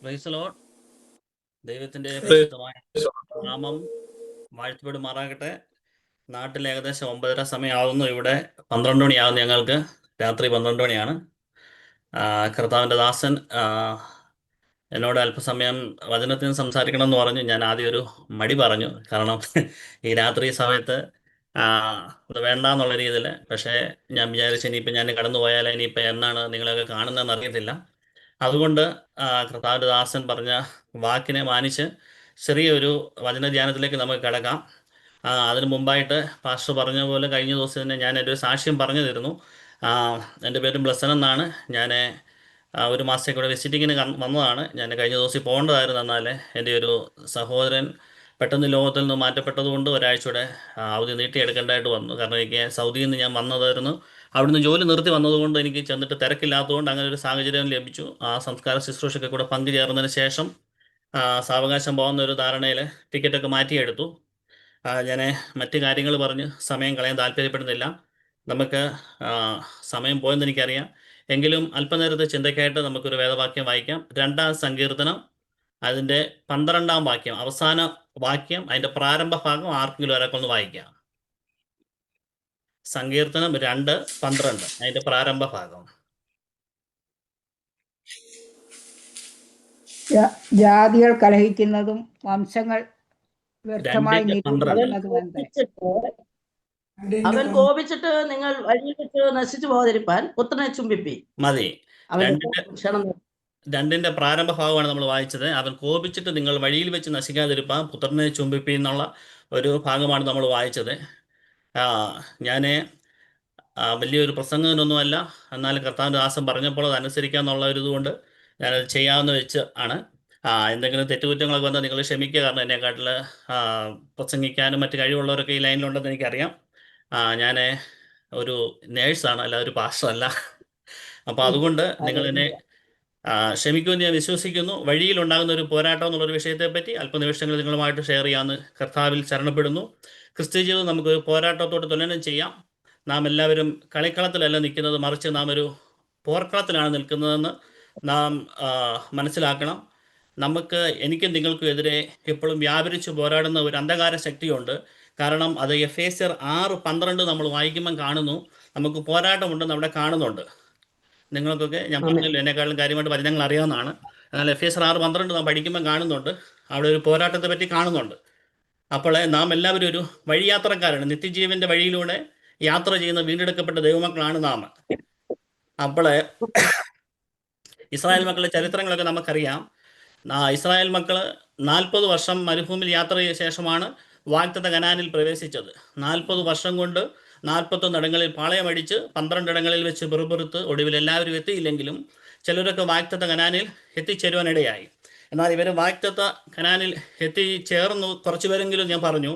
Praise the Lord. ദൈവത്തിന്റെ പരിശുദ്ധമായ നാമം വാഴ്ത്തപ്പെടുമാറാകട്ടെ. നാട്ടിൽ ഏകദേശം 9:30 സമയമാകുന്നു. ഇവിടെ 12 മണിയാകുന്നു. ഞങ്ങൾക്ക് രാത്രി 12 മണിയാണ്. കർത്താവിൻ്റെ ദാസൻ എന്നോട് അല്പസമയം വചനത്തിന് സംസാരിക്കണം എന്ന് പറഞ്ഞു. ഞാൻ ആദ്യം ഒരു മടി പറഞ്ഞു, കാരണം ഈ രാത്രി സമയത്ത് അത് വേണ്ട എന്നുള്ള രീതിയിൽ. പക്ഷേ ഞാൻ വിചാരിച്ചു ഇനിയിപ്പോൾ ഞാൻ കടന്നു പോയാൽ ഇനിയിപ്പോൾ എന്നാണ് നിങ്ങളൊക്കെ കാണുന്നതെന്ന് അറിയത്തില്ല. അതുകൊണ്ട് കർത്താവിൻ്റെ ദാസൻ പറഞ്ഞ വാക്കിനെ മാനിച്ച് ചെറിയൊരു വചനധ്യാനത്തിലേക്ക് നമുക്ക് കിടക്കാം. അതിനു മുമ്പായിട്ട് പാസ്റ്റർ പറഞ്ഞ പോലെ കഴിഞ്ഞ ദിവസം തന്നെ ഞാൻ എൻ്റെ ഒരു സാക്ഷ്യം പറഞ്ഞു തരുന്നു. എൻ്റെ പേര് ബ്ലസൻ എന്നാണ്. ഞാൻ ഒരു മാസത്തേക്ക് ഇവിടെ വിസിറ്റിങ്ങിന് വന്നതാണ്. ഞാൻ കഴിഞ്ഞ ദിവസം പോകേണ്ടതായിരുന്നു. എന്നാൽ എൻ്റെ ഒരു സഹോദരൻ പെട്ടെന്ന് ലോകത്തിൽ നിന്ന് മാറ്റപ്പെട്ടതുകൊണ്ട് ഒരാഴ്ചയുടെ അവധി നീട്ടിയെടുക്കേണ്ടതായിട്ട് വന്നു. കാരണം എനിക്ക് സൗദിയിൽ നിന്ന് ഞാൻ വന്നതായിരുന്നു. അവിടുന്ന് ജോലി നിർത്തി വന്നതുകൊണ്ട് എനിക്ക് ചെന്നിട്ട് തിരക്കില്ലാത്തതുകൊണ്ട് അങ്ങനെ ഒരു സാഹചര്യം ലഭിച്ചു. ആ സംസ്കാര ശുശ്രൂഷയ്ക്ക് കൂടെ പങ്കുചേർന്നതിന് ശേഷം സാവകാശം പോകുന്ന ഒരു ധാരണയിൽ ടിക്കറ്റൊക്കെ മാറ്റിയെടുത്തു. ഞാൻ മറ്റു കാര്യങ്ങൾ പറഞ്ഞ് സമയം കളയാൻ താല്പര്യപ്പെടുന്നില്ല. നമുക്ക് സമയം പോയെന്ന് എനിക്കറിയാം. എങ്കിലും അല്പനേരത്തെ ചിന്തയ്ക്കായിട്ട് നമുക്കൊരു വേദവാക്യം വായിക്കാം. 2-ാം സങ്കീർത്തനം അതിൻ്റെ 12-ാം വാക്യം, അവസാന വാക്യം, അതിൻ്റെ പ്രാരംഭ ഭാഗം ആർക്കെങ്കിലും ഒരാൾക്ക് ഒന്ന് വായിക്കാം. സങ്കീർത്തനം 2:12 അതിൻ്റെ പ്രാരംഭ ഭാഗം. ജാതികൾ കലഹിക്കുന്നതും വംശങ്ങൾ വ്യർത്ഥമായി നിരൂപിക്കുന്നതും അവൻ കോപിച്ചിട്ട് നിങ്ങൾ വഴിയിൽ വെച്ച് നശിച്ചു പോകാതിരിപ്പാൻ പുത്രനെ ചുംബിപ്പി. മതി. 2-ന്റെ പ്രാരംഭ ഭാഗമാണ് നമ്മൾ വായിച്ചത്. അവൻ കോപിച്ചിട്ട് നിങ്ങൾ വഴിയിൽ വെച്ച് നശിക്കാതിരിപ്പാൻ പുത്രനെ ചുംബിപ്പി എന്നുള്ള ഒരു ഭാഗമാണ് നമ്മൾ വായിച്ചത്. ഞാൻ വലിയൊരു പ്രസംഗത്തിനൊന്നുമല്ല, എന്നാലും കർത്താവിൻ്റെ ദാസൻ പറഞ്ഞപ്പോൾ അത് അനുസരിക്കാന്നുള്ള ഒരു ഇതുകൊണ്ട് ഞാനത് ചെയ്യാമെന്ന് വെച്ച് ആണ്. എന്തെങ്കിലും തെറ്റുകുറ്റങ്ങളൊക്കെ വന്നാൽ നിങ്ങൾ ക്ഷമിക്കുക. കാരണം എന്നെക്കാട്ടിൽ പ്രസംഗിക്കാനും മറ്റു കഴിവുള്ളവരൊക്കെ ഈ ലൈനിലുണ്ടെന്ന് എനിക്കറിയാം. ഞാൻ ഒരു നേഴ്സാണ്, അല്ല ഒരു പാസ്റ്ററല്ല. അപ്പോൾ അതുകൊണ്ട് നിങ്ങൾ എന്നെ ക്ഷമിക്കുമെന്ന് ഞാൻ വിശ്വസിക്കുന്നു. വഴിയിലുണ്ടാകുന്ന ഒരു പോരാട്ടം എന്നുള്ളൊരു വിഷയത്തെപ്പറ്റി അല്പനിമിഷങ്ങൾ നിങ്ങളുമായിട്ട് ഷെയർ ചെയ്യാമെന്ന് കർത്താവിൽ ശരണപ്പെടുന്നു. ക്രിസ്ത്യ ജീവിതം നമുക്ക് പോരാട്ടത്തോട് തുലനം ചെയ്യാം. നാം എല്ലാവരും കളിക്കളത്തിലല്ല നിൽക്കുന്നത്, മറിച്ച് നാം ഒരു പോർക്കളത്തിലാണ് നിൽക്കുന്നതെന്ന് നാം മനസ്സിലാക്കണം. എനിക്കും നിങ്ങൾക്കും എതിരെ എപ്പോഴും വ്യാപരിച്ച് പോരാടുന്ന ഒരു അന്ധകാര ശക്തിയുണ്ട്. കാരണം അത് എഫേസ്യർ 6:12 നമ്മൾ വായിക്കുമ്പം കാണുന്നു. നമുക്ക് പോരാട്ടമുണ്ടെന്ന് അവിടെ കാണുന്നുണ്ട്. നിങ്ങൾക്കൊക്കെ ഞാൻ പറഞ്ഞല്ലോ, എന്നെക്കാളും കാര്യമായിട്ട് വചനങ്ങൾ അറിയാവുന്നതാണ്. എന്നാൽ എഫേസ്യർ 6:12 നാം പഠിക്കുമ്പം കാണുന്നുണ്ട്, അവിടെ ഒരു പോരാട്ടത്തെ പറ്റി കാണുന്നുണ്ട്. അപ്പോൾ നാം എല്ലാവരും ഒരു വഴിയാത്രക്കാരാണ്. നിത്യജീവൻ്റെ വഴിയിലൂടെ യാത്ര ചെയ്യുന്ന വീണ്ടെടുക്കപ്പെട്ട ദൈവമക്കളാണ് നാം. അപ്പോൾ ഇസ്രായേൽ മക്കളുടെ ചരിത്രങ്ങളൊക്കെ നമുക്കറിയാം. ഇസ്രായേൽ മക്കൾ 40 വർഷം മരുഭൂമിയിൽ യാത്ര ചെയ്ത ശേഷമാണ് വാഗ്ദത്ത കനാനിൽ പ്രവേശിച്ചത്. 40 വർഷം കൊണ്ട് 41 ഇടങ്ങളിൽ പാളയമടിച്ച് 12 ഇടങ്ങളിൽ വെച്ച് പെറുപെറുത്ത് ഒടുവിൽ എല്ലാവരും എത്തിയില്ലെങ്കിലും ചിലരൊക്കെ വാഗ്ദത്ത കനാനിൽ എത്തിച്ചേരുവാനിടയായി. എന്നാൽ ഇവർ വാഗ്ദത്ത കനാനിൽ എത്തിച്ചേർന്നു കുറച്ച് പേരെങ്കിലും ഞാൻ പറഞ്ഞു.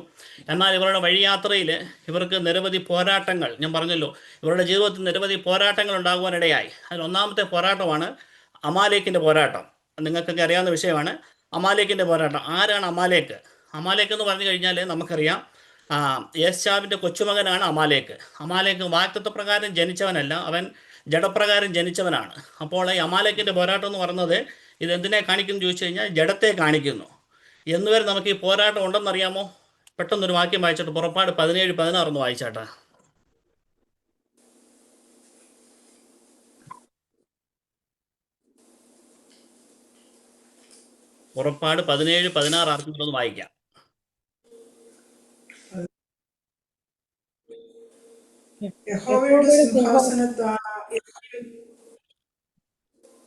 എന്നാൽ ഇവരുടെ വഴിയാത്രയിൽ ഇവർക്ക് നിരവധി പോരാട്ടങ്ങൾ, ഞാൻ പറഞ്ഞല്ലോ, ഇവരുടെ ജീവിതത്തിൽ നിരവധി പോരാട്ടങ്ങൾ ഉണ്ടാകുവാനിടയായി. അതിൽ ഒന്നാമത്തെ പോരാട്ടമാണ് അമാലേക്കിൻ്റെ പോരാട്ടം. നിങ്ങൾക്കൊക്കെ അറിയാവുന്ന വിഷയമാണ് അമാലേക്കിൻ്റെ പോരാട്ടം. ആരാണ് അമാലേക്ക്? അമാലേക്ക് എന്ന് പറഞ്ഞു കഴിഞ്ഞാൽ നമുക്കറിയാം, യേശാവിൻ്റെ കൊച്ചുമകനാണ് അമാലേക്ക്. അമാലേക്ക് വാഗ്ദത്ത പ്രകാരം ജനിച്ചവനല്ല, അവൻ ജഡപ്രകാരം ജനിച്ചവനാണ്. അപ്പോൾ ഈ അമാലേക്കിൻ്റെ പോരാട്ടം എന്ന് പറയുന്നത് ഇതെന്തിനെ കാണിക്കുന്നു ചോദിച്ചു കഴിഞ്ഞാൽ ജഡത്തെ കാണിക്കുന്നു. എന്നുവരെ നമുക്ക് ഈ പോരാട്ടം ഉണ്ടെന്നറിയാമോ? പെട്ടെന്നൊരു വാക്യം വായിച്ചിട്ട് പുറപ്പാട് 17:16 ഒന്ന് വായിച്ചാട്ടാ. പുറപ്പാട് 17:16 ആർക്കെങ്കിലും ഒന്ന് വായിക്കാം.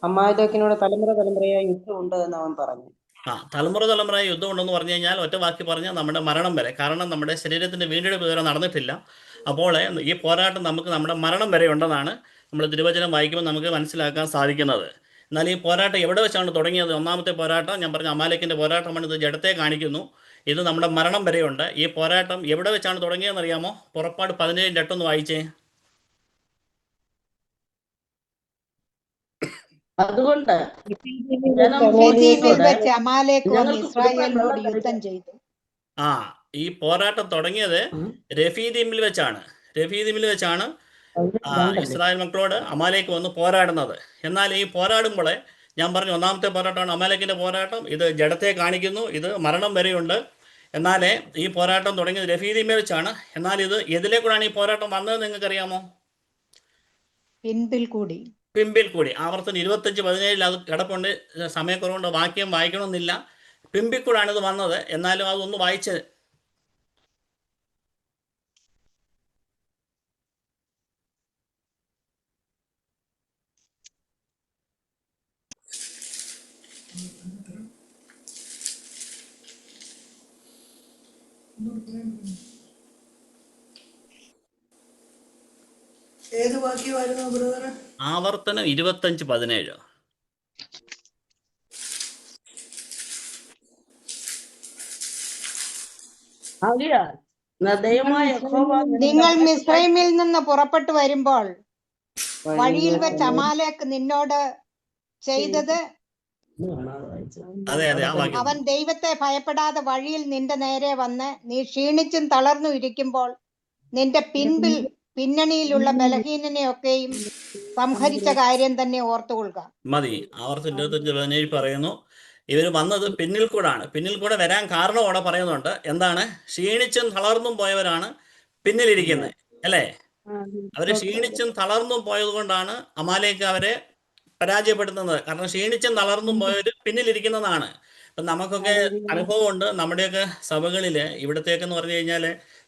അമ്മാലേക്കിനോട് തലമുറ തലമുറയായി യുദ്ധമുണ്ട് എന്ന് അവൻ പറഞ്ഞു. തലമുറയായി യുദ്ധമുണ്ടെന്ന് പറഞ്ഞു കഴിഞ്ഞാൽ ഒറ്റ വാക്കി പറഞ്ഞാൽ നമ്മുടെ മരണം വരെ. കാരണം നമ്മുടെ ശരീരത്തിൻ്റെ വീണ്ടെടുപ്പ് വരെ നടന്നിട്ടില്ല. അപ്പോൾ ഈ പോരാട്ടം നമുക്ക് നമ്മുടെ മരണം വരെ ഉണ്ടെന്നാണ് നമ്മൾ തിരുവചനം വായിക്കുമ്പോൾ നമുക്ക് മനസ്സിലാക്കാൻ സാധിക്കുന്നത്. എന്നാൽ ഈ പോരാട്ടം എവിടെ വെച്ചാണ് തുടങ്ങിയത്? ഒന്നാമത്തെ പോരാട്ടം ഞാൻ പറഞ്ഞ അമാലേക്കിൻ്റെ പോരാട്ടമാണ്. ഇത് ജഡത്തെ കാണിക്കുന്നു. ഇത് നമ്മുടെ മരണം വരെയുണ്ട്. ഈ പോരാട്ടം എവിടെ വെച്ചാണ് തുടങ്ങിയതെന്ന് അറിയാമോ? പുറപ്പാട് 17:8 ഒന്ന് വായിച്ചേ. അതുകൊണ്ട് ഈ പോരാട്ടം തുടങ്ങിയത് രഫീദീമിൽ വെച്ചാണ്. ഇസ്രായേൽ മക്കളോട് അമാലേക്ക് വന്ന് പോരാടുന്നത്. എന്നാൽ ഈ പോരാടുമ്പോൾ ഞാൻ പറഞ്ഞു ഒന്നാമത്തെ പോരാട്ടമാണ് അമാലേക്കിൻ്റെ പോരാട്ടം. ഇത് ജഡത്തെ കാണിക്കുന്നു, ഇത് മരണം വരെയുണ്ട്. എന്നാൽ ഈ പോരാട്ടം തുടങ്ങിയത് രഫീദീമേ വെച്ചാണ്. എന്നാൽ ഇത് എതിലേക്കൂടാണ് ഈ പോരാട്ടം വന്നത് നിങ്ങൾക്കറിയാമോ? പിൻപിൽ കൂടി. പിമ്പിൽ കൂടി. ആവർത്തനം 25:17 അത് കിടപ്പുണ്ട്. സമയക്കുറവുകൊണ്ട് വാക്യം വായിക്കണമെന്നില്ല. പിമ്പിൽ കൂടാണ് ഇത് വന്നത്. എന്നാലും അതൊന്ന് വായിച്ച്. ഏത് വാക്യമായിരുന്നു ബ്രദർ? ആവർത്തനം 25:17. ആകയാൽ ദൈവമായ യഹോവ നിങ്ങൾ മിസ്രൈമിൽ നിന്ന് പുറപ്പെട്ടു വരുമ്പോൾ വഴിയിൽ വെച്ച് അമാലേക്ക് നിന്നോട് ചെയ്തത്, അതെ ആ വാക്യം. അവൻ ദൈവത്തെ ഭയപ്പെടാതെ വഴിയിൽ നിന്റെ നേരെ വന്ന് നീ ക്ഷീണിച്ചും തളർന്നു ഇരിക്കുമ്പോൾ നിന്റെ പിന്നണിയിലുള്ള ബലഹീനനെയൊക്കെയും സംഹരിച്ച കാര്യം തന്നെ ഓർത്തുകൊള്ളുക. മതി. ആവർത്തനം 25:17 പറയുന്നു ഇവർ വന്നത് പിന്നിൽ കൂടാണ്. പിന്നിൽ കൂടെ വരാൻ കാരണം അവിടെ പറയുന്നുണ്ട്. എന്താണ്? ക്ഷീണിച്ചും തളർന്നും പോയവരാണ് പിന്നിലിരിക്കുന്നത്, അല്ലേ? അവര് ക്ഷീണിച്ചും തളർന്നും പോയത് കൊണ്ടാണ് അമാലേക്ക് അവരെ പരാജയപ്പെടുത്തുന്നത്. കാരണം ക്ഷീണിച്ചും തളർന്നും പോയവർ പിന്നിലിരിക്കുന്നതാണ്. ഇപ്പം നമുക്കൊക്കെ അനുഭവമുണ്ട്. നമ്മുടെയൊക്കെ സഭകളിൽ ഇവിടത്തേക്കെന്ന് പറഞ്ഞു കഴിഞ്ഞാൽ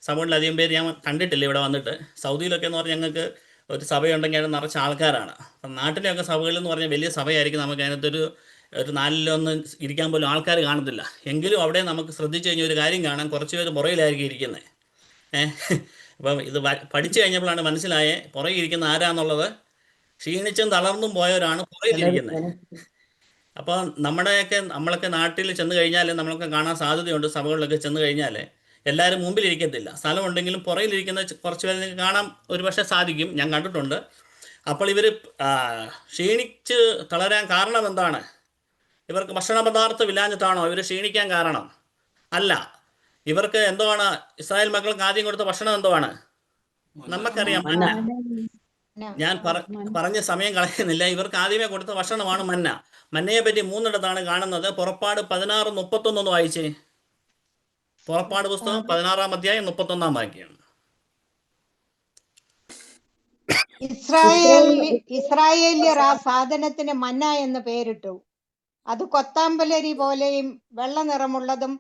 സഭകളിൽ അധികം പേര് ഞാൻ കണ്ടിട്ടില്ല ഇവിടെ വന്നിട്ട്. സൗദിയിലൊക്കെ എന്ന് പറഞ്ഞാൽ ഞങ്ങൾക്ക് ഒരു സഭയുണ്ടെങ്കിൽ അത് നിറച്ച ആൾക്കാരാണ്. അപ്പം നാട്ടിലെയൊക്കെ സഭകളിൽ എന്ന് പറഞ്ഞാൽ വലിയ സഭയായിരിക്കും. നമുക്ക് അതിനകത്തൊരു 4-1 ഇരിക്കാൻ പോലും ആൾക്കാർ കാണത്തില്ല. എങ്കിലും അവിടെ നമുക്ക് ശ്രദ്ധിച്ചു കഴിഞ്ഞാൽ ഒരു കാര്യം കാണാം, കുറച്ച് പേര് പുറയിലായിരിക്കും ഇരിക്കുന്നത്. അപ്പം ഇത് പഠിച്ചു കഴിഞ്ഞപ്പോഴാണ് മനസ്സിലായേ പുറകെ ഇരിക്കുന്ന ആരാന്നുള്ളത്. ക്ഷീണിച്ചും തളർന്നും പോയവരാണ് പുറകിലിരിക്കുന്നത്. അപ്പോൾ നമ്മളൊക്കെ നാട്ടിൽ ചെന്ന് കഴിഞ്ഞാൽ നമ്മളൊക്കെ കാണാൻ സാധ്യതയുണ്ട്. സഭകളിലൊക്കെ ചെന്ന് കഴിഞ്ഞാൽ എല്ലാവരും മുമ്പിലിരിക്കത്തില്ല. സ്ഥലമുണ്ടെങ്കിലും പുറകിലിരിക്കുന്ന കുറച്ച് പേരെ നിങ്ങൾക്ക് കാണാൻ ഒരുപക്ഷെ സാധിക്കും. ഞാൻ കണ്ടിട്ടുണ്ട്. അപ്പോൾ ഇവർ ക്ഷീണിച്ച് തളരാൻ കാരണം എന്താണ്? ഇവർക്ക് ഭക്ഷണ പദാർത്ഥം ഇല്ലാഞ്ഞിട്ടാണോ ഇവർ ക്ഷീണിക്കാൻ കാരണം? അല്ല. ഇവർക്ക് എന്തുവാണ് ഇസ്രായേൽ മക്കൾക്ക് ആദ്യം കൊടുത്ത ഭക്ഷണം എന്തുവാണ്? നമുക്കറിയാം, മന്ന. ഞാൻ പറഞ്ഞ സമയം കളയുന്നില്ല. ഇവർക്ക് ആദ്യമേ കൊടുത്ത ഭക്ഷണമാണ് മന്ന. മന്നയെ പറ്റി 3 കാണുന്നത്. പുറപ്പാട് 16:31 വായിച്ചേ. പുറപ്പാട് പുസ്തകം 16-ാം അധ്യായം 31-ാം വാക്യം. ഇസ്രായേല്യർ ആ സാധനത്തിന് മന്ന എന്ന് പേരിട്ടു. അത് കൊത്താമ്പലരി പോലെയും വെള്ള നിറമുള്ളതും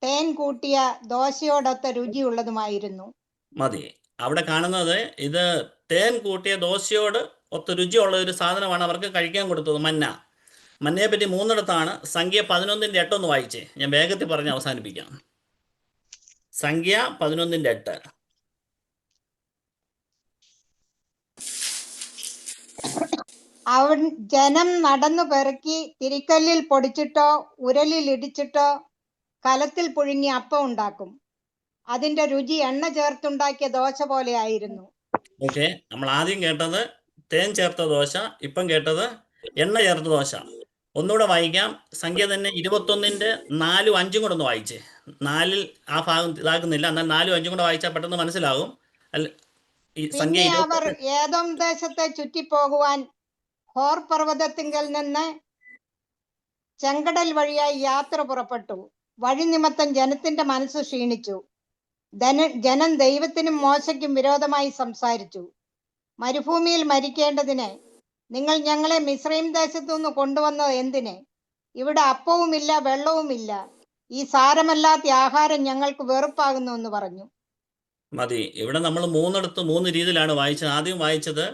തേൻ കൂട്ടിയ ദോശയോടൊത്ത രുചിയുള്ളതുമായിരുന്നു. മതി. അവിടെ കാണുന്നത് ഇത് തേൻ കൂട്ടിയ ദോശയോട് ഒത്ത രുചിയുള്ള ഒരു സാധനമാണ് അവർക്ക് കഴിക്കാൻ കൊടുത്തത്, മന്ന. മന്നയെ പറ്റി 3 സംഖ്യ 11:8 വായിച്ചേ. ഞാൻ വേഗത്തിൽ പറഞ്ഞ് അവസാനിപ്പിക്കാം. സംഖ്യ 11:8. അവൻ ജനം നടന്നു പെറുക്കി തിരിക്കല്ലിൽ പൊടിച്ചിട്ടോ ഉരലിൽ ഇടിച്ചിട്ടോ കലത്തിൽ പുഴുങ്ങി അപ്പം ഉണ്ടാക്കും. അതിന്റെ രുചി എണ്ണ ചേർത്തുണ്ടാക്കിയ ദോശ പോലെ ആയിരുന്നു. ഓക്കെ, നമ്മൾ ആദ്യം കേട്ടത് തേൻ ചേർത്ത ദോശ, ഇപ്പം കേട്ടത് എണ്ണ ചേർത്ത ദോശ. ഒന്നുകൂടെ വായിക്കാം. സംഖ്യ തന്നെ 21:4-5 കൂടെ ഒന്ന് വായിച്ചേ. 4 ആ ഭാഗം ഇതാക്കുന്നില്ല, എന്നാൽ 4-5 കൂടെ വായിച്ചാൽ പെട്ടെന്ന് മനസ്സിലാകും. പിന്നെ അവർ ഏദോം ദേശത്തെ ചുറ്റിപ്പോകുവാൻ ഹോർ പർവ്വതത്തിങ്കൽ നിന്ന് ചെങ്കടൽ വഴിയായി യാത്ര പുറപ്പെട്ടു. വഴി നിമിത്തം ജനത്തിന്റെ മനസ്സ് ക്ഷീണിച്ചു. ജനം ദൈവത്തിനും മോശയ്ക്കും വിരോധമായി സംസാരിച്ചു. മരുഭൂമിയിൽ മരിക്കേണ്ടതിന് നിങ്ങൾ ഞങ്ങളെ മിസ്രൈം ദേശത്തു നിന്ന് കൊണ്ടുവന്നത് എന്തിന്? ഇവിടെ അപ്പവുമില്ല വെള്ളവുമില്ല. ഈ സാരമല്ലാത്ത ആഹാരം ഞങ്ങൾക്ക് വെറുപ്പാകുന്നു എന്ന് പറഞ്ഞു. മതി. ഇവിടെ നമ്മൾ 3 രീതിയിലാണ് വായിച്ചത്. ആദ്യം വായിച്ചത്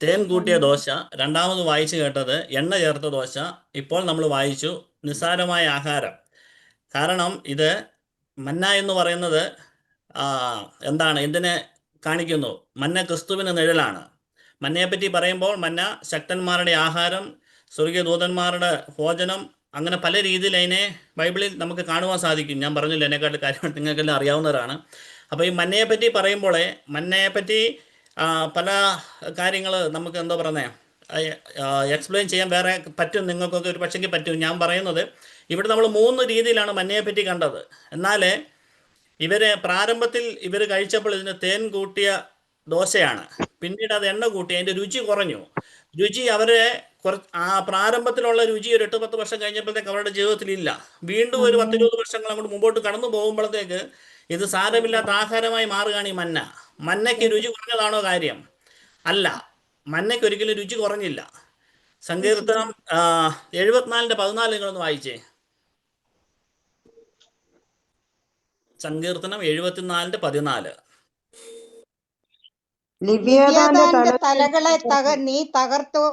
തേൻ കൂട്ടിയ ദോശ, രണ്ടാമത് വായിച്ചു കേട്ടത് എണ്ണ ചേർത്ത ദോശ, ഇപ്പോൾ നമ്മൾ വായിച്ചു നിസ്സാരമായ ആഹാരം. കാരണം ഇത് മന്ന എന്ന് പറയുന്നത് എന്താണ്, എന്തിനെ കാണിക്കുന്നു? മന്ന ക്രിസ്തുവിന് നിഴലാണ്. മന്നയെപ്പറ്റി പറയുമ്പോൾ മന്ന ശക്തന്മാരുടെ ആഹാരം, സ്വർഗീയ ദൂതന്മാരുടെ ഭോജനം, അങ്ങനെ പല രീതിയിൽ അതിനെ ബൈബിളിൽ നമുക്ക് കാണുവാൻ സാധിക്കും. ഞാൻ പറഞ്ഞില്ല, എന്നെക്കാട്ട് കാര്യം നിങ്ങൾക്കെല്ലാം അറിയാവുന്നവരാണ്. അപ്പോൾ ഈ മന്നയെപ്പറ്റി പറയുമ്പോൾ മന്നയെപ്പറ്റി പല കാര്യങ്ങൾ നമുക്ക് എന്താ പറയുന്നത് എക്സ്പ്ലെയിൻ ചെയ്യാൻ വേറെ പറ്റും, നിങ്ങൾക്കൊക്കെ ഒരു പക്ഷെങ്കിൽ പറ്റും. ഞാൻ പറയുന്നത് ഇവിടെ നമ്മൾ 3 രീതിയിലാണ് മന്നയെപ്പറ്റി കണ്ടത്. എന്നാൽ പ്രാരംഭത്തിൽ ഇവർ കഴിച്ചപ്പോൾ ഇതിന് തേൻ കൂട്ടിയ ദോശയാണ്. പിന്നീട് അത് എണ്ണ കൂട്ടി, അതിൻ്റെ രുചി കുറഞ്ഞു. രുചി അവരെ ആ പ്രാരംഭത്തിലുള്ള രുചി ഒരു 8-10 വർഷം കഴിഞ്ഞപ്പോഴത്തേക്ക് അവരുടെ ജീവിതത്തിൽ ഇല്ല. വീണ്ടും ഒരു 10-20 വർഷങ്ങൾ അങ്ങോട്ട് മുമ്പോട്ട് കടന്നു പോകുമ്പോഴത്തേക്ക് ഇത് സാരമില്ലാത്ത ആഹാരമായി മാറുകയാണ് ഈ മന്ന. മന്നയ്ക്ക് രുചി കുറഞ്ഞതാണോ കാര്യം? അല്ല, മന്നയ്ക്ക് ഒരിക്കലും രുചി കുറഞ്ഞില്ല. സങ്കീർത്തനം 74:14 നിങ്ങളൊന്ന് വായിച്ചേ. സങ്കീർത്തനം 74:14. ലിവ്യാതാന്റെ തലകളെ നീ തകർത്തു,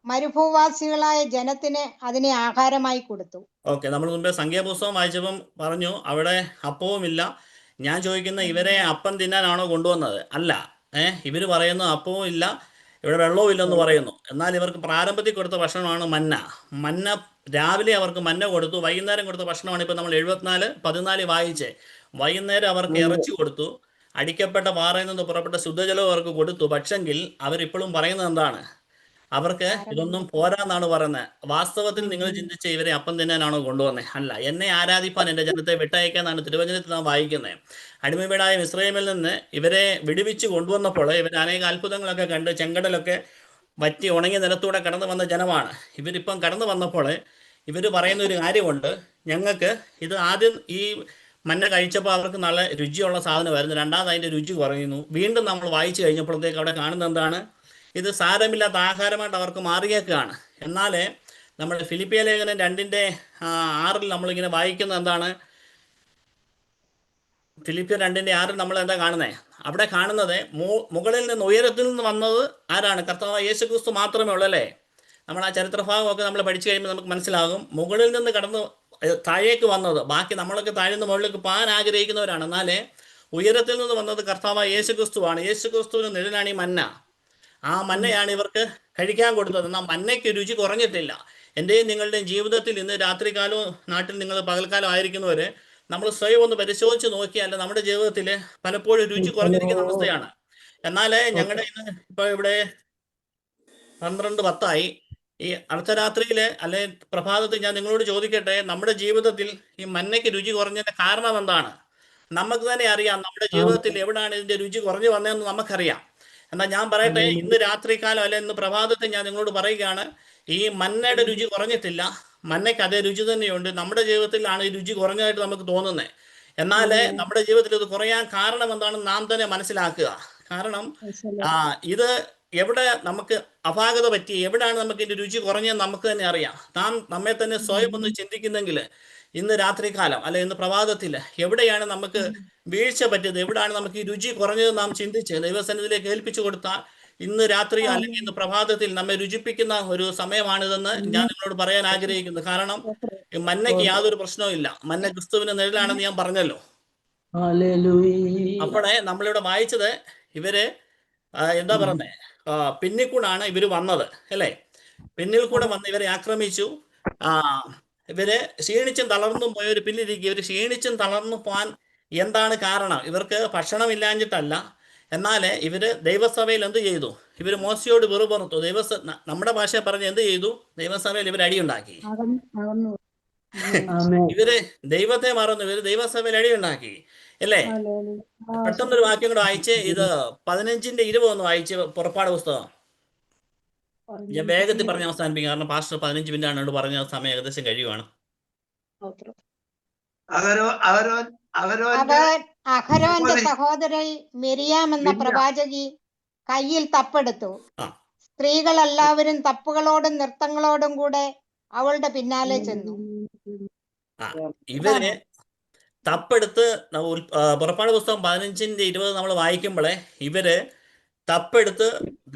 മരുഭൂവാസികളായ ജനത്തിന് അതിനെ ആഹാരമായി കൊടുത്തു. ഓക്കെ, നമ്മൾ മുമ്പേ സംഖ്യാപുസ്തകം വായിച്ചപ്പം പറഞ്ഞു അവിടെ അപ്പവുമില്ല. ഞാൻ ചോദിക്കുന്ന ഇവരെ അപ്പം തിന്നാനാണോ കൊണ്ടുവന്നത്? അല്ല. ഇവര് പറയുന്നു അപ്പവും ഇല്ല, ഇവിടെ വെള്ളവും ഇല്ലെന്ന് പറയുന്നു. എന്നാൽ ഇവർക്ക് പ്രാരംഭത്തിൽ കൊടുത്ത ഭക്ഷണമാണ് മന്ന. രാവിലെ അവർക്ക് മന്ന കൊടുത്തു, വൈകുന്നേരം കൊടുത്ത ഭക്ഷണമാണ് ഇപ്പം നമ്മൾ 74:14 വായിച്ചേ. വൈകുന്നേരം അവർക്ക് ഇറച്ചി കൊടുത്തു, അടിക്കപ്പെട്ട പാറയിൽ നിന്ന് പുറപ്പെട്ട ശുദ്ധജലവും അവർക്ക് കൊടുത്തു. പക്ഷെങ്കിൽ അവരിപ്പോഴും പറയുന്നത് എന്താണ്? അവർക്ക് ഇതൊന്നും പോരാന്നാണ് പറയുന്നത്. വാസ്തവത്തിൽ നിങ്ങൾ ചിന്തിച്ച ഇവരെ അപ്പം തിന്നാനാണോ കൊണ്ടുവന്നത്? അല്ല. എന്നെ ആരാധിപ്പാൻ എൻ്റെ ജനത്തെ വിട്ടയക്കാന്നാണ് തിരുവചനത്തിൽ നാം വായിക്കുന്നത്. അടിമവീടായ മിസ്രയീമിൽ നിന്ന് ഇവരെ വിടുവിച്ച് കൊണ്ടുവന്നപ്പോൾ ഇവർ അനേക അത്ഭുതങ്ങളൊക്കെ കണ്ട് ചെങ്കടലൊക്കെ വറ്റി ഉണങ്ങിയ നിലത്തൂടെ കടന്നു വന്ന ജനമാണ്. ഇവരിപ്പം കടന്നു വന്നപ്പോൾ ഇവർ പറയുന്ന ഒരു കാര്യമുണ്ട്. ഞങ്ങൾക്ക് ഇത് ആദ്യം ഈ മന്ന കഴിച്ചപ്പോൾ അവർക്ക് നല്ല രുചിയുള്ള സാധനമായിരുന്നു. രണ്ടാമത് അതിൻ്റെ രുചി കുറയുന്നു. വീണ്ടും നമ്മൾ വായിച്ചു കഴിഞ്ഞപ്പോഴത്തേക്ക് അവിടെ കാണുന്നത് എന്താണ്? ഇത് സാരമില്ലാത്ത ആഹാരമായിട്ട് അവർക്ക് മാറിയേക്കാണ്. എന്നാൽ നമ്മുടെ ഫിലിപ്പിയ ലേഖനം 2:6 നമ്മളിങ്ങനെ വായിക്കുന്നത് എന്താണ്? ഫിലിപ്പിയർ 2:6 നമ്മൾ എന്താ കാണുന്നത്? അവിടെ കാണുന്നത് മുകളിൽ നിന്ന് ഉയരത്തിൽ നിന്ന് വന്നത് ആരാണ്? കർത്താവ് യേശുക്രിസ്തു മാത്രമേ ഉള്ളൂ അല്ലേ? നമ്മൾ ആ ചരിത്രഭാഗമൊക്കെ നമ്മൾ പഠിച്ചു കഴിയുമ്പോൾ നമുക്ക് മനസ്സിലാകും. മുകളിൽ നിന്ന് കടന്ന് താഴേക്ക് വന്നത്, ബാക്കി നമ്മളൊക്കെ താഴെ നിന്ന് മുകളിലേക്ക് പോകാൻ ആഗ്രഹിക്കുന്നവരാണ്. എന്നാൽ ഉയരത്തിൽ നിന്ന് വന്നത് കർത്താവ് യേശുക്രിസ്തുവാണ്. യേശുക്രിസ്തുവിന് നിഴലാണ് ഈ മന്ന. ആ മന്നയാണ് ഇവർക്ക് കഴിക്കാൻ കൊടുത്തത്. എന്നാൽ മന്നയ്ക്ക് രുചി കുറഞ്ഞിട്ടില്ല. എൻ്റെയും നിങ്ങളുടെയും ജീവിതത്തിൽ ഇന്ന് രാത്രികാലവും നാട്ടിൽ നിങ്ങൾ പകൽക്കാലം ആയിരിക്കുന്നവർ നമ്മൾ സ്വയം ഒന്ന് പരിശോധിച്ച് നോക്കിയാൽ നമ്മുടെ ജീവിതത്തിൽ പലപ്പോഴും രുചി കുറഞ്ഞിരിക്കുന്ന അവസ്ഥയാണ്. എന്നാൽ ഞങ്ങളുടെ ഇന്ന് ഇപ്പോൾ ഇവിടെ 12:10 ഈ അർദ്ധരാത്രിയിൽ അല്ലെ പ്രഭാതത്തിൽ ഞാൻ നിങ്ങളോട് ചോദിക്കട്ടെ, നമ്മുടെ ജീവിതത്തിൽ ഈ മന്നയ്ക്ക് രുചി കുറഞ്ഞതിന്റെ കാരണം എന്താണ്? നമുക്ക് തന്നെ അറിയാം നമ്മുടെ ജീവിതത്തിൽ എവിടെയാണ് ഇതിന്റെ രുചി കുറഞ്ഞു വന്നതെന്ന് നമുക്കറിയാം. എന്നാൽ ഞാൻ പറയട്ടെ, ഇന്ന് രാത്രികാലം അല്ലെ ഇന്ന് പ്രഭാതത്തിൽ ഞാൻ നിങ്ങളോട് പറയുകയാണ്, ഈ മന്നയുടെ രുചി കുറഞ്ഞിട്ടില്ല. മന്നയ്ക്ക് അതേ രുചി തന്നെയുണ്ട്. നമ്മുടെ ജീവിതത്തിലാണ് ഈ രുചി കുറഞ്ഞതായിട്ട് നമുക്ക് തോന്നുന്നത്. എന്നാൽ നമ്മുടെ ജീവിതത്തിൽ ഇത് കുറയാൻ കാരണം എന്താണെന്ന് നാം തന്നെ മനസ്സിലാക്കുക. കാരണം ഇത് എവിടെ നമുക്ക് അപാകത പറ്റി, എവിടെയാണ് നമുക്ക് ഇതിന്റെ രുചി കുറഞ്ഞതെന്ന് നമുക്ക് തന്നെ അറിയാം. നാം നമ്മെ തന്നെ സ്വയം ഒന്ന് ചിന്തിക്കുന്നെങ്കിൽ ഇന്ന് രാത്രികാലം അല്ലെ ഇന്ന് പ്രഭാതത്തിൽ എവിടെയാണ് നമുക്ക് വീഴ്ച പറ്റിയത്, എവിടെയാണ് നമുക്ക് ഈ രുചി കുറഞ്ഞത് നാം ചിന്തിച്ച് ദൈവസന്നിധിയിലേക്ക് ഏൽപ്പിച്ചു കൊടുത്താൽ ഇന്ന് രാത്രി അല്ലെങ്കിൽ ഇന്ന് പ്രഭാതത്തിൽ നമ്മെ രുചിപ്പിക്കുന്ന ഒരു സമയമാണിതെന്ന് ഞാൻ നിങ്ങളോട് പറയാൻ ആഗ്രഹിക്കുന്നു. കാരണം മന്നയ്ക്ക് യാതൊരു പ്രശ്നവും ഇല്ല. മന്ന ക്രിസ്തുവിന്റെ നിഴലാണെന്ന് ഞാൻ പറഞ്ഞല്ലോ. അപ്പോഴേ നമ്മളിവിടെ വായിച്ചത് ഇവര് എന്താ പറയുന്നത്, പിന്നിൽ കൂടാണ് ഇവര് വന്നത് അല്ലേ? പിന്നിൽ കൂടെ വന്ന് ഇവരെ ആക്രമിച്ചു. ഇവര് ക്ഷീണിച്ചും തളർന്നും പോയവർ പിന്നിരിക്കുക. ഇവർ ക്ഷീണിച്ചും തളർന്നു പോകാൻ എന്താണ് കാരണം? ഇവർക്ക് ഭക്ഷണമില്ലാഞ്ഞിട്ടല്ല. എന്നാൽ ഇവര് ദൈവസഭയിൽ എന്ത് ചെയ്തു? ഇവർ മോശയോട് വെറുപുറത്തു. നമ്മുടെ ഭാഷ പറഞ്ഞ് എന്ത് ചെയ്തു? ദൈവസഭയിൽ ഇവർ അടിയുണ്ടാക്കി. ഇവര് ദൈവത്തെ മറന്നു, ഇവര് ദൈവസഭയിൽ അടിയുണ്ടാക്കി അല്ലേ? പെട്ടെന്നൊരു വാക്യം കൂടെ വായിച്ച്, ഇത് 15:20 ഒന്ന് വായിച്ച് പുറപ്പാട് പുസ്തകം. ഞാൻ വേഗത്തിൽ പറഞ്ഞ് അവസാനിപ്പിക്കും, കാരണം പാസ്റ്റർ 15 മിനിറ്റ് ആണ് പറഞ്ഞ സമയം ഏകദേശം കഴിയുവാണ്. അഹരോന്റെ സഹോദരി മിരിയാം എന്ന പ്രവാചകി കയ്യിൽ തപ്പെടുത്തു. സ്ത്രീകളെല്ലാവരും തപ്പുകളോടും നൃത്തങ്ങളോടും കൂടെ അവളുടെ പിന്നാലെ ചെന്നു. ഇവര് തപ്പെടുത്ത് പുറപ്പാട് പുസ്തകം 15:20 നമ്മൾ വായിക്കുമ്പോഴേ ഇവര് തപ്പെടുത്ത്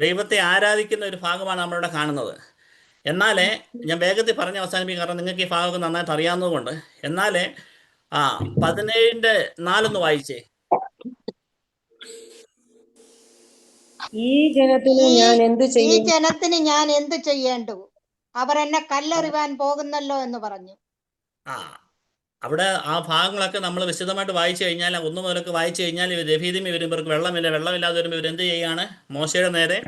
ദൈവത്തെ ആരാധിക്കുന്ന ഒരു ഭാഗമാണ് നമ്മളിവിടെ കാണുന്നത്. എന്നാലേ ഞാൻ വേഗത്തിൽ പറഞ്ഞ് അവസാനിപ്പിക്കും, കാരണം നിങ്ങൾക്ക് ഈ ഭാഗമൊക്കെ നന്നായിട്ട് അറിയാവുന്നതുകൊണ്ട്. എന്നാലേ 17:4 വായിച്ചേ. ഈ ജനത്തിന് ഞാൻ എന്ത് ചെയ്യേണ്ടു? അവർ എന്നെ കല്ലെറിവാൻ പോകുന്നല്ലോ എന്ന് പറഞ്ഞു. അവിടെ ആ ഭാഗങ്ങളൊക്കെ നമ്മൾ വിശദമായിട്ട് വായിച്ചു കഴിഞ്ഞാൽ, 1 മുതലൊക്കെ വായിച്ചു കഴിഞ്ഞാൽ, ഇവർ രഫീദിമി വരുമ്പോൾ ഇവർക്ക് വെള്ളമില്ലാതെ വരുമ്പോൾ ഇവരെന്ത് ചെയ്യുകയാണ്? മോശയുടെ നേരെ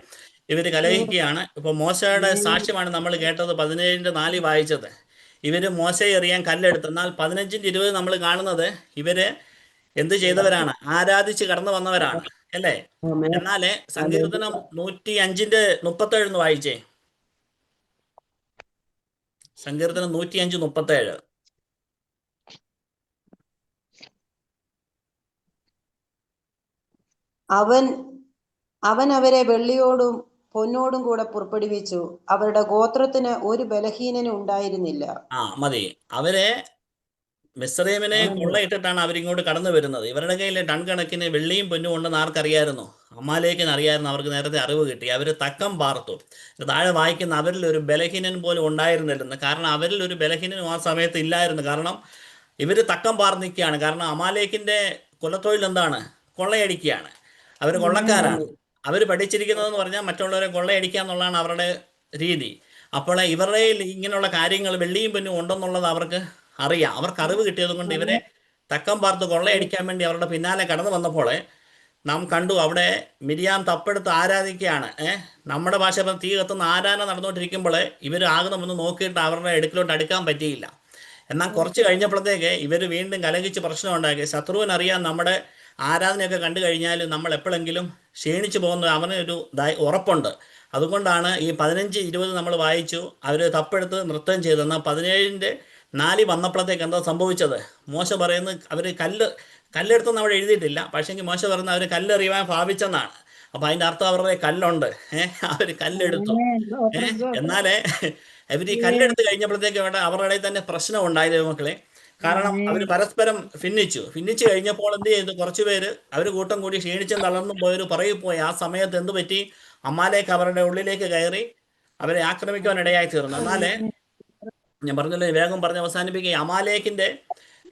ഇവർ കലഹിക്കുകയാണ്. ഇപ്പോൾ മോശയുടെ സാക്ഷ്യമാണ് നമ്മൾ കേട്ടത്. 17:4 വായിച്ചത്. ഇവർ മോശയെ എറിയാൻ കല്ലെടുത്തു. എന്നാൽ 15:20 നമ്മൾ കാണുന്നത് ഇവര് എന്ത് ചെയ്തവരാണ്? ആരാധിച്ച് കടന്നു വന്നവരാണ് അല്ലേ? എന്നാലേ സങ്കീർത്തനം 105:37 വായിച്ചേ. സങ്കീർത്തനം 105:37. അവൻ അവരെ വെള്ളിയോടും പൊന്നോടും കൂടെ പുറപ്പെടുവിച്ചു. അവരുടെ ഗോത്രത്തിന് ഒരു ബലഹീനനും ഉണ്ടായിരുന്നില്ല. മതി. അവരെ മിസ്രൈമിനെ കൊള്ളയിട്ടിട്ടാണ് അവരിങ്ങോട്ട് കടന്നു വരുന്നത്. ഇവരുടെ കയ്യിൽ ടൺ കണക്കിന് വെള്ളിയും പൊന്നും ഉണ്ടെന്ന് ആർക്കറിയായിരുന്നു? അമാലേക്കിന് അറിയായിരുന്നു. അവർക്ക് നേരത്തെ അറിവ് കിട്ടി. അവർ തക്കം പാർത്തു. താഴെ വായിക്കുന്ന അവരിൽ ഒരു ബലഹീനൻ പോലും ഉണ്ടായിരുന്നില്ലെന്ന്. കാരണം അവരിൽ ഒരു ബലഹീനനും ആ സമയത്ത് ഇല്ലായിരുന്നു. കാരണം ഇവർ തക്കം പാർന്നിക്കുകയാണ്. കാരണം അമാലേക്കിൻ്റെ കുലത്തൊഴിൽ എന്താണ്? കൊള്ളയടിക്കുകയാണ്. അവർ കൊള്ളക്കാരാണ്. അവർ പഠിച്ചിരിക്കുന്നതെന്ന് പറഞ്ഞാൽ മറ്റുള്ളവരെ കൊള്ളയടിക്കുക എന്നുള്ളതാണ് അവരുടെ രീതി. അപ്പോൾ ഇവരുടെ ഇങ്ങനെയുള്ള കാര്യങ്ങൾ വെള്ളിയും പൊന്നും ഉണ്ടെന്നുള്ളത് അവർക്ക് അറിയാം. അവർക്ക് അറിവ് കിട്ടിയത് കൊണ്ട് ഇവരെ തക്കം പാർത്ത് കൊള്ളയടിക്കാൻ വേണ്ടി അവരുടെ പിന്നാലെ കടന്നു വന്നപ്പോൾ നാം കണ്ടു അവിടെ മിരിയാം തപ്പെടുത്ത് ആരാധിക്കുകയാണ്. നമ്മുടെ ഭാഷ തീ കത്തുന്ന ആരാധന നടന്നുകൊണ്ടിരിക്കുമ്പോൾ ഇവർ ആകുന്നൊന്ന് നോക്കിയിട്ട് അവരുടെ അടുക്കിലോട്ട് അടുക്കാൻ പറ്റിയില്ല. എന്നാൽ കുറച്ച് കഴിഞ്ഞപ്പോഴത്തേക്ക് ഇവർ വീണ്ടും കലഹിച്ച് പ്രശ്നം ഉണ്ടാക്കി. ശത്രുവിനറിയാം നമ്മുടെ ആരാധനയൊക്കെ കണ്ടു കഴിഞ്ഞാൽ നമ്മൾ എപ്പോഴെങ്കിലും ക്ഷീണിച്ചു പോകുന്ന അവനൊരു ഉറപ്പുണ്ട്. അതുകൊണ്ടാണ് ഈ 15-20 നമ്മൾ വായിച്ചു. അവർ തപ്പെടുത്ത് നൃത്തം ചെയ്തു. എന്നാൽ 17:4 വന്നപ്പോഴത്തേക്ക് എന്താ സംഭവിച്ചത്? മോശ പറയുന്നത് അവർ കല്ലെടുത്തെന്ന് അവിടെ എഴുതിയിട്ടില്ല. പക്ഷേങ്കിൽ മോശ പറയുന്നത് അവർ കല്ലെറിയുവാൻ ഭാവിച്ചെന്നാണ്. അപ്പം അതിൻ്റെ അർത്ഥം അവരുടെ കല്ലുണ്ട്. അവർ കല്ലെടുത്തു. എന്നാലേ ഇവർ ഈ കല്ലെടുത്ത് കഴിഞ്ഞപ്പോഴത്തേക്ക് അവരുടെ ഇടയിൽ തന്നെ പ്രശ്നം ഉണ്ടായത് മക്കളെ. കാരണം അവർ പരസ്പരം ഭിന്നിച്ചു കഴിഞ്ഞപ്പോൾ എന്ത് ചെയ്തു? കുറച്ച് പേര് അവർ കൂട്ടം കൂടി ക്ഷീണിച്ചും തളർന്നും പോയൊരു പുറകിൽ പോയി. ആ സമയത്ത് എന്ത് പറ്റി? അമാലേക്ക് അവരുടെ ഉള്ളിലേക്ക് കയറി അവരെ ആക്രമിക്കുവാൻ ഇടയായി തീർന്നു. എന്നാലേ ഞാൻ പറഞ്ഞല്ലോ, വേഗം പറഞ്ഞ് അവസാനിപ്പിക്കുക. അമാലേക്കിൻ്റെ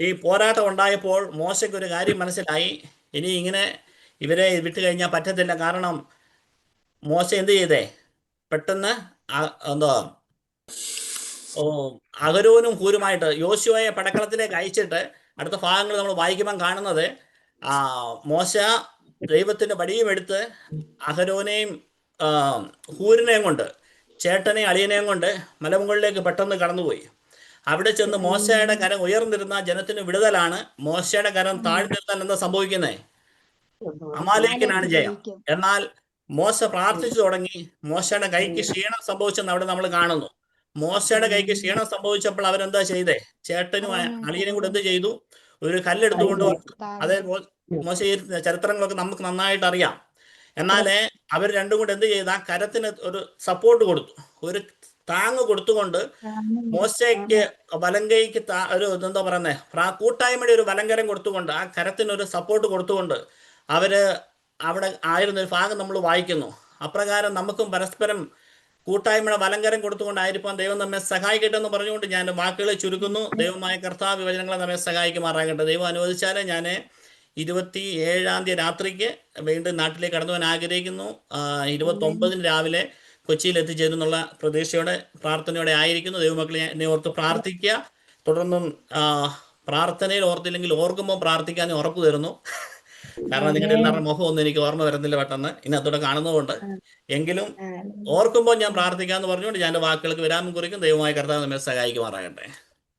ഈ പോരാട്ടം ഉണ്ടായപ്പോൾ മോശയ്ക്ക് ഒരു കാര്യം മനസ്സിലായി. ഇനി ഇങ്ങനെ ഇവരെ വിട്ടു കഴിഞ്ഞാൽ പറ്റത്തില്ല. കാരണം മോശ എന്ത് ചെയ്തേ? പെട്ടെന്ന് അഹരോനും ഹൂരുമായിട്ട് യോശുവയെ പടക്കളത്തിലേക്ക് അയച്ചിട്ട് അടുത്ത ഭാഗങ്ങൾ നമ്മൾ വായിക്കുമ്പം കാണുന്നത് മോശ ദൈവത്തിൻ്റെ വടിയും എടുത്ത് അഹരോനെയും ഹൂരിനെയും കൊണ്ട്, ചേട്ടനെയും അളിയനെയും കൊണ്ട് മലമുകളിലേക്ക് പെട്ടെന്ന് കടന്നുപോയി. അവിടെ ചെന്ന് മോശയുടെ കരം ഉയർന്നിരുന്ന ജനത്തിന് വിടുതലാണ്. മോശയുടെ കരം താഴ്ന്നിരുന്നാൽ എന്താ സംഭവിക്കുന്നത്? അമാലേക്കിനാണ് ജയം. എന്നാൽ മോശ പ്രാർത്ഥിച്ചു തുടങ്ങി. മോശയുടെ കൈക്ക് ക്ഷീണം സംഭവിച്ചെന്ന് അവിടെ നമ്മൾ കാണുന്നു. മോശയുടെ കൈക്ക് ക്ഷീണം സംഭവിച്ചപ്പോൾ അവരെന്താ ചെയ്തേ? ചേട്ടനും അളിയനും കൂടെ എന്ത് ചെയ്തു? ഒരു കല്ലെടുത്തുകൊണ്ട് അതേ മോശ ചരിത്രങ്ങളൊക്കെ നമുക്ക് നന്നായിട്ട് അറിയാം. എന്നാലേ അവർ രണ്ടും കൂടെ എന്ത് ചെയ്ത് ആ കരത്തിന് ഒരു സപ്പോർട്ട് കൊടുത്തു, ഒരു താങ്ങ് കൊടുത്തുകൊണ്ട് മോശയ്ക്ക് വലങ്കൈക്ക് ഒരു എന്താ പറയുന്നത്, കൂട്ടായ്മയുടെ ഒരു വലങ്കരം കൊടുത്തുകൊണ്ട് ആ കരത്തിനൊരു സപ്പോർട്ട് കൊടുത്തുകൊണ്ട് അവര് അവിടെ ആയിരുന്ന ഒരു ഭാഗം നമ്മൾ വായിക്കുന്നു. അപ്രകാരം നമുക്കും പരസ്പരം കൂട്ടായ്മയുടെ വലങ്കരം കൊടുത്തുകൊണ്ടായിരിക്കാൻ ദൈവം നമ്മെ സഹായിക്കട്ടെ എന്ന് പറഞ്ഞുകൊണ്ട് ഞാൻ വാക്കുകളെ ചുരുക്കുന്നു. ദൈവമായ കർത്താവ് വിവചനങ്ങളെ നമ്മെ സഹായിക്കുമാറാകട്ടെ. ദൈവം അനുവദിച്ചാൽ ഞാൻ 27-ാം തീയതി രാത്രിക്ക് വീണ്ടും നാട്ടിലേക്ക് കടന്നുവാൻ ആഗ്രഹിക്കുന്നു. 29-ന് രാവിലെ കൊച്ചിയിൽ എത്തിച്ചേരുന്നുള്ള പ്രതീക്ഷയോടെ പ്രാർത്ഥനയോടെ ആയിരിക്കുന്നു. ദൈവമക്കളെ എന്നെ ഓർത്ത് പ്രാർത്ഥിക്കുക. തുടർന്നും പ്രാർത്ഥനയിൽ ഓർത്തില്ലെങ്കിൽ ഓർക്കുമ്പോൾ പ്രാർത്ഥിക്കാൻ ഉറപ്പ് തരുന്നു. കാരണം നിങ്ങളുടെ എല്ലാവരുടെ മുഖമൊന്നും എനിക്ക് ഓർമ്മ വരുന്നില്ല പെട്ടെന്ന് ഇന്നത്തോടെ കാണുന്നതുകൊണ്ട്. എങ്കിലും ഓർക്കുമ്പോൾ ഞാൻ പ്രാർത്ഥിക്കാമെന്ന് പറഞ്ഞുകൊണ്ട് ഞാൻ എൻ്റെ വാക്കുകൾക്ക് വിരാമം കുറിക്കും. ദൈവമായ കർത്താവ് നമ്മെ സഹായിക്കുമാറാകട്ടെ.